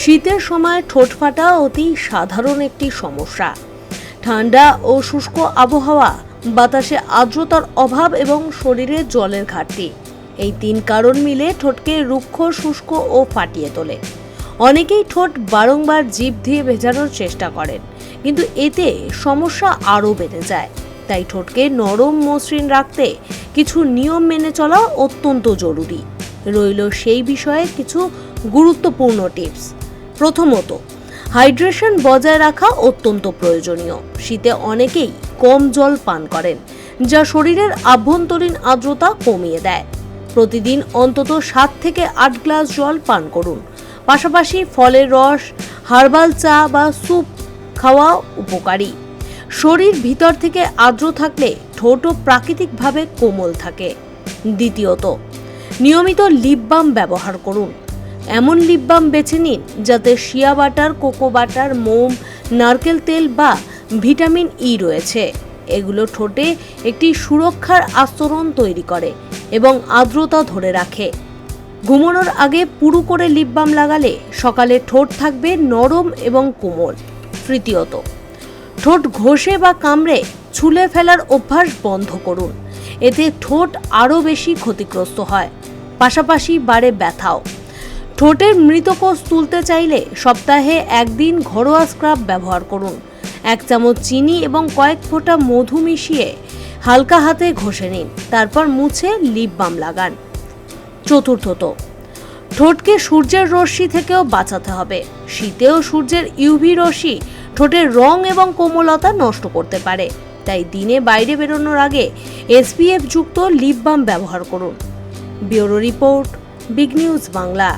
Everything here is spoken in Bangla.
শীতের সময় ঠোঁট ফাটা অতি সাধারণ একটি সমস্যা। ঠান্ডা ও শুষ্ক আবহাওয়া, বাতাসে আর্দ্রতার অভাব এবং শরীরে জলের ঘাটতি, এই তিন কারণ মিলে ঠোঁটকে রুক্ষ, শুষ্ক ও ফাটিয়ে তোলে। অনেকেই ঠোঁট বারংবার জিভ দিয়ে ভেজানোর চেষ্টা করেন, কিন্তু এতে সমস্যা আরও বেড়ে যায়। তাই ঠোঁটকে নরম, মসৃণ রাখতে কিছু নিয়ম মেনে চলা অত্যন্ত জরুরি। রইল সেই বিষয়ে কিছু গুরুত্বপূর্ণ টিপস। প্রথমত, হাইড্রেশন বজায় রাখা অত্যন্ত প্রয়োজনীয়। শীতে অনেকেই কম জল পান করেন, যা শরীরের আভ্যন্তরীণ আর্দ্রতা কমিয়ে দেয়। প্রতিদিন অন্তত 7 থেকে 8 গ্লাস জল পান করুন। পাশাপাশি ফলের রস, হার্বাল চা বা স্যুপ খাওয়া উপকারী। শরীর ভিতর থেকে আর্দ্র থাকলে ঠোঁটও প্রাকৃতিকভাবে কোমল থাকে। দ্বিতীয়ত, নিয়মিত লিপ বাম ব্যবহার করুন। এমন লিপ বাম বেছে নিন যাতে শিয়া বাটার, কোকো বাটার, মোম, নারকেল তেল বা ভিটামিন ই রয়েছে। এগুলো ঠোঁটে একটি সুরক্ষার আস্তরণ তৈরি করে এবং আর্দ্রতা ধরে রাখে। ঘুমানোর আগে পুরু করে লিপ বাম লাগালে সকালে ঠোঁট থাকবে নরম এবং কোমল। তৃতীয়ত, ঠোঁট ঘষে বা কামড়ে ছুলে ফেলার অভ্যাস বন্ধ করুন। এতে ঠোঁট আরও বেশি ক্ষতিগ্রস্ত হয়, পাশাপাশি বাড়ে ব্যথাও। ঠোঁটের মৃত কোষ তুলতে চাইলে সপ্তাহে একদিন ঘরোয়া স্ক্রাব ব্যবহার করুন। 1 চামচ চিনি এবং কয়েক ফোঁটা মধু মিশিয়ে হালকা হাতে ঘষে নিন, তারপর মুছে লিপ বাম লাগান। চতুর্থত, ঠোঁটকে সূর্যের রশ্মি থেকেও বাঁচাতে হবে। শীতেও সূর্যের ইউভি রশ্মি ঠোঁটের রং এবং কোমলতা নষ্ট করতে পারে। তাই দিনে বাইরে বেরোনোর আগে SPF যুক্ত লিপ বাম ব্যবহার করুন। Bureau report, big news Bangla.